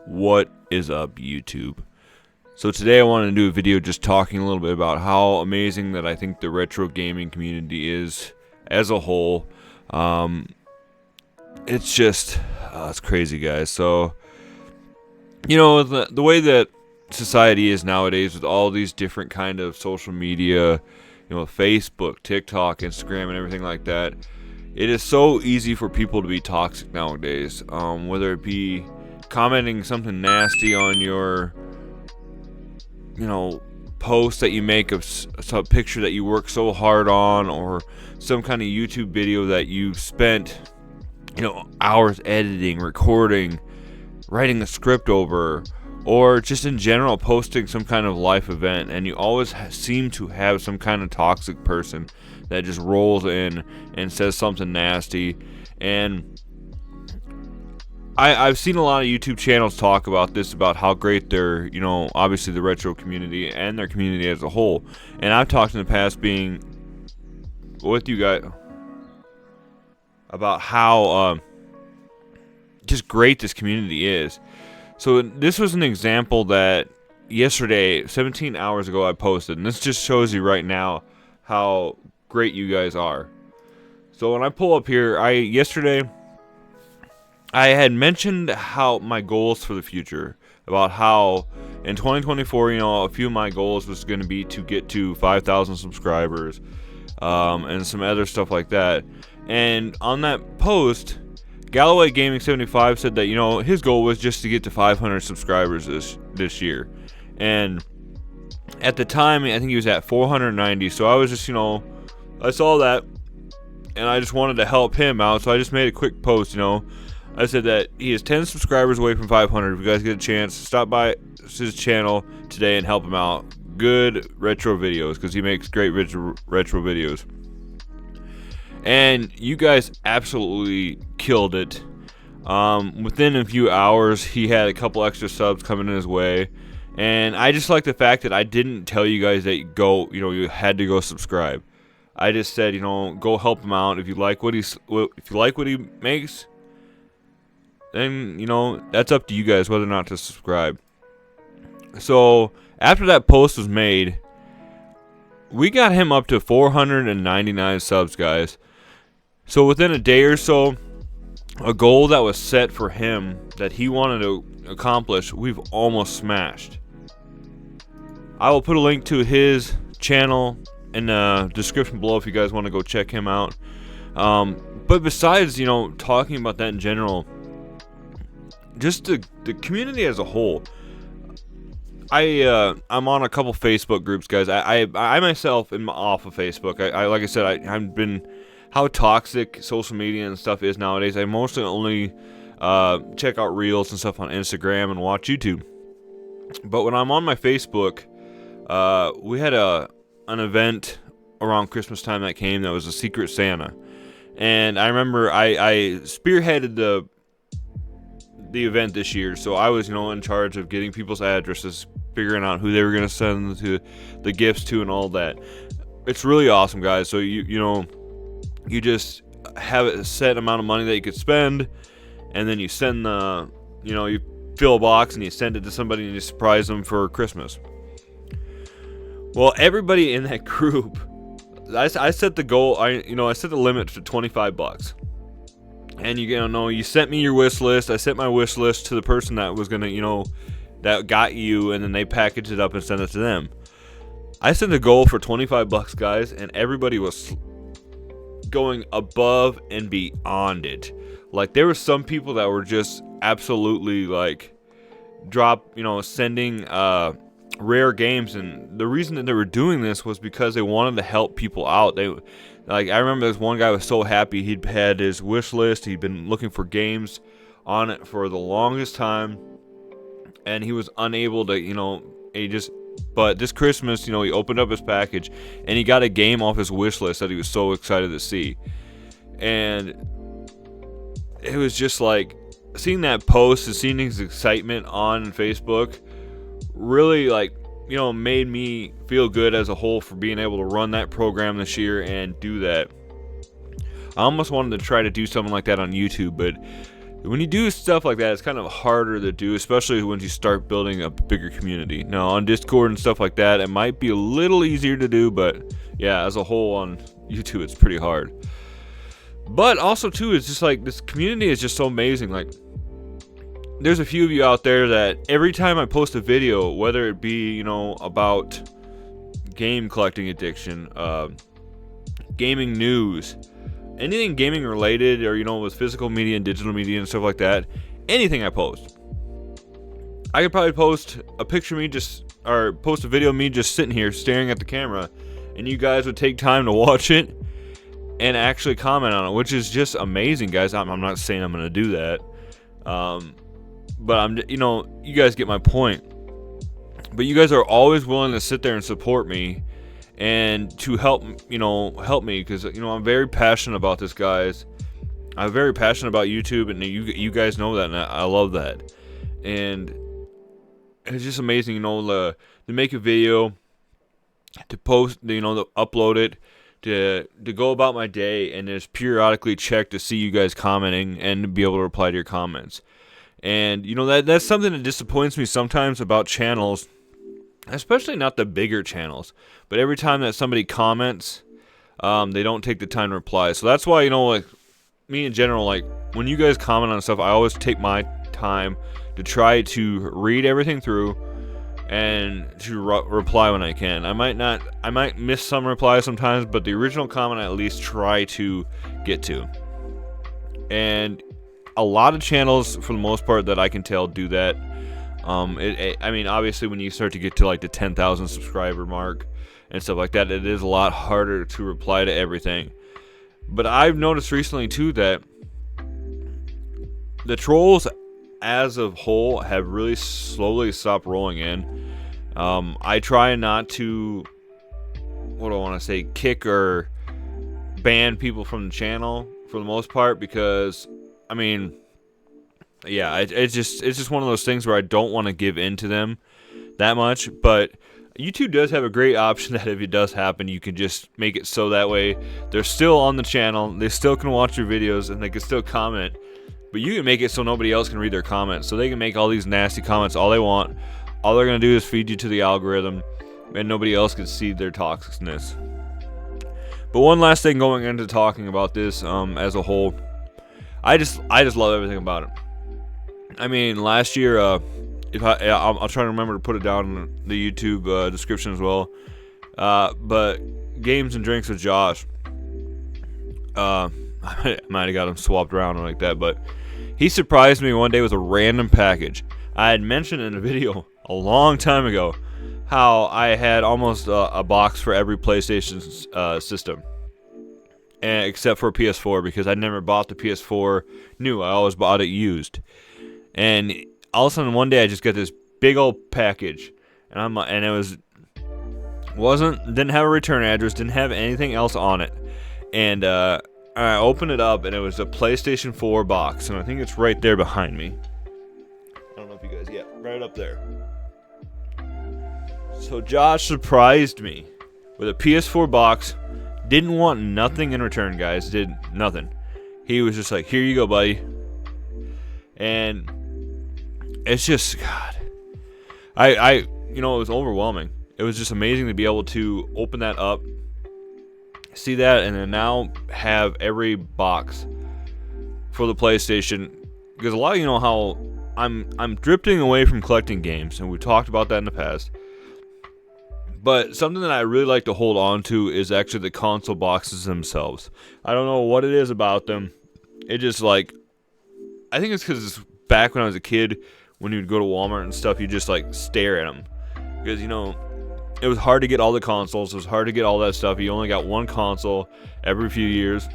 What is up, YouTube? So today I wanted to do a video just talking a little bit about how amazing that I think the retro gaming community is as a whole. It's just, it's crazy, guys. So, the way that society is nowadays with all these different kind of social media, Facebook, TikTok, Instagram, and everything like that, it is so easy for people to be toxic nowadays. Whether it be commenting something nasty on your post that you make of some picture that you work so hard on, or some kind of YouTube video that you spent hours editing, recording, writing a script over, or just in general posting some kind of life event, and you always seem to have some kind of toxic person that just rolls in and says something nasty. And I've seen a lot of YouTube channels talk about this, about how great their, obviously the retro community and their community as a whole. And I've talked in the past being with you guys about how just great this community is. So this was an example that yesterday, 17 hours ago, I posted. And this just shows you right now how great you guys are. So when I pull up here, yesterday I had mentioned how my goals for the future, about how in 2024, a few of my goals was going to be to get to 5,000 subscribers, and some other stuff like that. And on that post, Galloway Gaming 75 said that his goal was just to get to 500 subscribers this year. And at the time, I think he was at 490. So I was just I saw that, and I just wanted to help him out. So I just made a quick post. I said that he is 10 subscribers away from 500. If you guys get a chance, stop by his channel today and help him out. Good retro videos, because he makes great retro videos. And you guys absolutely killed it. Within a few hours, he had a couple extra subs coming in his way. And I just like the fact that I didn't tell you guys that you had to go subscribe. I just said, go help him out. If you like what he makes, then that's up to you guys whether or not to subscribe. So after that post was made, we got him up to 499 subs, guys. So within a day or so, a goal that was set for him that he wanted to accomplish, we've almost smashed. I will put a link to his channel in the description below if you guys want to go check him out. But besides talking about that in general, just the community as a whole, I'm on a couple Facebook groups, guys. I myself am off of Facebook. I like I said, I've been, how toxic social media and stuff is nowadays. I mostly only check out reels and stuff on Instagram and watch YouTube. But when I'm on my Facebook, we had an event around Christmas time that came that was a Secret Santa, and I remember I spearheaded the event this year. So I was in charge of getting people's addresses, figuring out who they were going to send the gifts to, and all that. It's really awesome, guys. So you just have a set amount of money that you could spend, and then you send you fill a box and you send it to somebody and you surprise them for Christmas. Well, everybody in that group, I set the goal, I set the limit to $25. And you sent me your wish list. I sent my wish list to the person that was gonna, that got you, and then they packaged it up and sent it to them. I set the goal for $25, guys, and everybody was going above and beyond it. Like, there were some people that were just absolutely sending rare games, and the reason that they were doing this was because they wanted to help people out. I remember this one guy was so happy. He'd had his wish list. He'd been looking for games on it for the longest time, and he was unable to, but this Christmas, he opened up his package, and he got a game off his wish list that he was so excited to see. And it was just seeing that post and seeing his excitement on Facebook really made me feel good as a whole for being able to run that program this year and do that. I almost wanted to try to do something like that on YouTube, but when you do stuff like that, it's kind of harder to do, especially when you start building a bigger community. Now, on Discord and stuff like that, it might be a little easier to do, but yeah, as a whole on YouTube, it's pretty hard. But also, too, it's just like this community is just so amazing. Like, there's a few of you out there that every time I post a video, whether it be, you know, about game collecting addiction, gaming news, anything gaming related, or, you know, with physical media and digital media and stuff like that, anything I post, I could probably post a picture of me or post a video of me just sitting here staring at the camera, and you guys would take time to watch it and actually comment on it, which is just amazing, guys. I'm not saying I'm going to do that, but you know, you guys get my point. But you guys are always willing to sit there and support me and to help me, because, you know, I'm very passionate about this, guys. I'm very passionate about YouTube, and you guys know that, and I love that. And it's just amazing, you know, to make a video, to post, you know, to upload it, to go about my day, and just periodically check to see you guys commenting and to be able to reply to your comments. And, you know, that's something that disappoints me sometimes about channels, especially not the bigger channels, but every time that somebody comments, they don't take the time to reply. So that's why, you know, like, me in general, like, when you guys comment on stuff, I always take my time to try to read everything through and to reply when I can. I might miss some replies sometimes, but the original comment I at least try to get to. And a lot of channels, for the most part, that I can tell, do that. I mean, obviously, when you start to get to like the 10,000 subscriber mark and stuff like that, it is a lot harder to reply to everything. But I've noticed recently too that the trolls, as a whole, have really slowly stopped rolling in. I try not to, what do I want to say, kick or ban people from the channel for the most part, because, I mean, yeah, it's just one of those things where I don't want to give in to them that much. But YouTube does have a great option that if it does happen, you can just make it so that way they're still on the channel, they still can watch your videos, and they can still comment. But you can make it so nobody else can read their comments, so they can make all these nasty comments all they want. All they're gonna do is feed you to the algorithm, and nobody else can see their toxicness. But one last thing going into talking about this, as a whole, I just love everything about it. I mean, last year, I'll try to remember to put it down in the YouTube description as well. But Games and Drinks with Josh, I might have got him swapped around or like that, but he surprised me one day with a random package. I had mentioned in a video a long time ago how I had almost a box for every PlayStation system, and except for PS4, because I never bought the PS4 new. I always bought it used. And all of a sudden one day I just got this big old package, and it didn't have a return address, didn't have anything else on it, and I opened it up, and it was a PlayStation 4 box, and I think it's right there behind me. I don't know if you guys, yeah, right up there. So Josh surprised me with a PS4 box, didn't want nothing in return, guys, did nothing. He was just like, here you go, buddy. And it's just, God, you know, it was overwhelming. It was just amazing to be able to open that up, see that, and then now have every box for the PlayStation. Because a lot of you know how I'm drifting away from collecting games, and we talked about that in the past. But something that I really like to hold on to is actually the console boxes themselves. I don't know what it is about them. It just, like, I think it's because back when I was a kid, when you'd go to Walmart and stuff, you just like stare at them, because, you know, it was hard to get all the consoles. It was hard to get all that stuff. You only got one console every few years,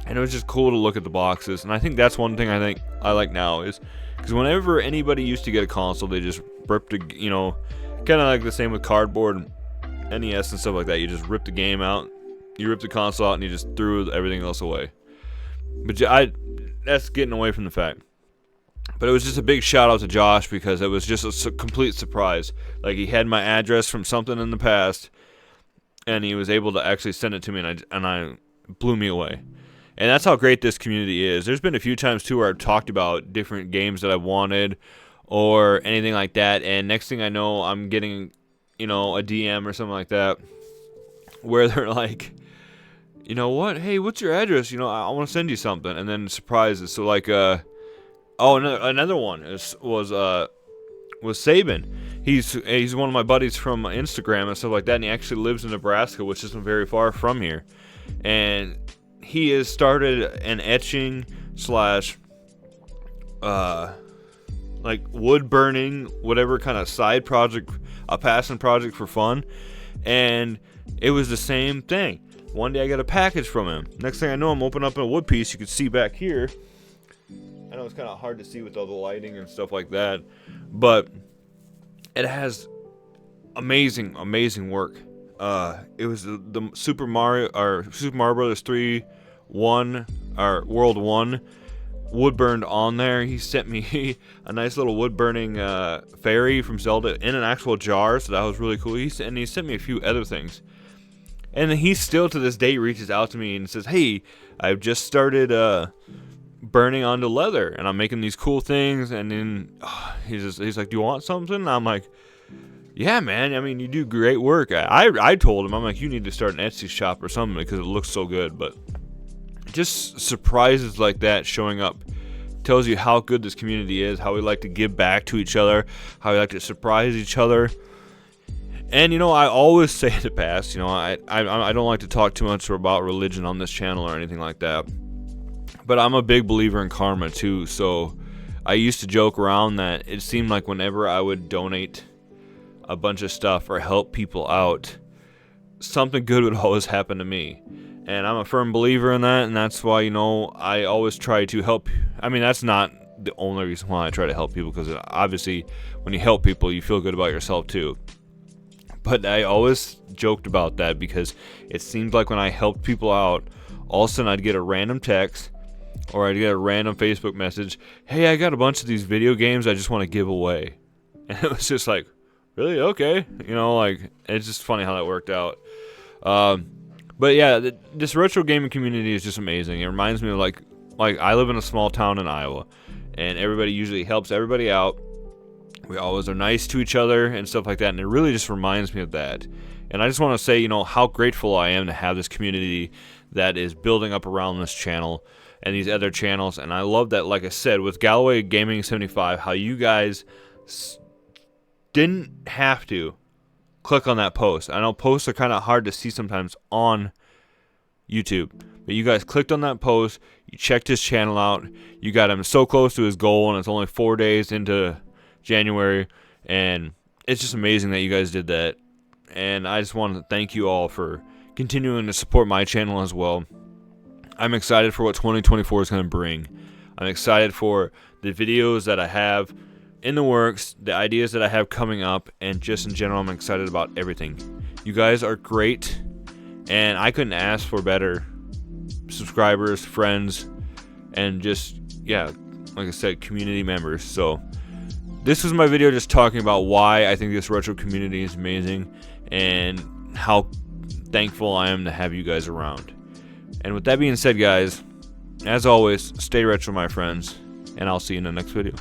and it was just cool to look at the boxes. And I think that's one thing I think I like now, is because whenever anybody used to get a console, they just ripped you know, kind of like the same with cardboard and NES and stuff like that. You just ripped the game out, you ripped the console out, and you just threw everything else away. But that's getting away from the fact. But it was just a big shout out to Josh, because it was just a complete surprise. Like, he had my address from something in the past, and he was able to actually send it to me, and I blew me away. And that's how great this community is. There's been a few times too where I've talked about different games that I wanted or anything like that, and next thing I know, I'm getting, a DM or something like that where they're like, you know what? Hey, what's your address? I want to send you something, and then surprises. So like, another one was Saban. He's one of my buddies from Instagram and stuff like that, and he actually lives in Nebraska, which isn't very far from here. And he has started an etching slash like wood burning, whatever kind of side project, a passion project for fun. And it was the same thing. One day I got a package from him. Next thing I know, I'm opening up a wood piece. You can see back here. I know it's kind of hard to see with all the lighting and stuff like that, but it has amazing work. It was the Super Mario Bros. 3 World 1 wood burned on there. He sent me a nice little wood burning fairy from Zelda in an actual jar, so that was really cool. He sent me a few other things, and he still to this day reaches out to me and says, "Hey, I've just started burning onto leather, and I'm making these cool things." And then he's like, "Do you want something?" And I'm like, "Yeah, man. I mean, you do great work." I told him, I'm like, "You need to start an Etsy shop or something because it looks so good." But just surprises like that showing up tells you how good this community is, how we like to give back to each other, how we like to surprise each other. And I always say in the past, I don't like to talk too much about religion on this channel or anything like that, but I'm a big believer in karma too. So I used to joke around that it seemed like whenever I would donate a bunch of stuff or help people out, something good would always happen to me. And I'm a firm believer in that, and that's why, I always try to help. I mean, that's not the only reason why I try to help people, because obviously when you help people, you feel good about yourself too. But I always joked about that because it seemed like when I helped people out, all of a sudden I'd get a random text or I'd get a random Facebook message, "Hey, I got a bunch of these video games I just want to give away." And it was just like, really? Okay. It's just funny how that worked out. But yeah, this retro gaming community is just amazing. It reminds me of like I live in a small town in Iowa, and everybody usually helps everybody out. We always are nice to each other and stuff like that, and it really just reminds me of that. And I just want to say, how grateful I am to have this community that is building up around this channel and these other channels. And I love that, like I said, with Galloway Gaming 75, how you guys didn't have to click on that post. I know posts are kind of hard to see sometimes on YouTube, but you guys clicked on that post, you checked his channel out, you got him so close to his goal, and it's only 4 days into January, and it's just amazing that you guys did that. And I just want to thank you all for continuing to support my channel as well. I'm excited for what 2024 is going to bring. I'm excited for the videos that I have in the works, the ideas that I have coming up, and just in general, I'm excited about everything. You guys are great, and I couldn't ask for better subscribers, friends, and just, yeah, like I said, community members. So this was my video just talking about why I think this retro community is amazing and how thankful I am to have you guys around. And with that being said, guys, as always, stay retro, my friends, and I'll see you in the next video.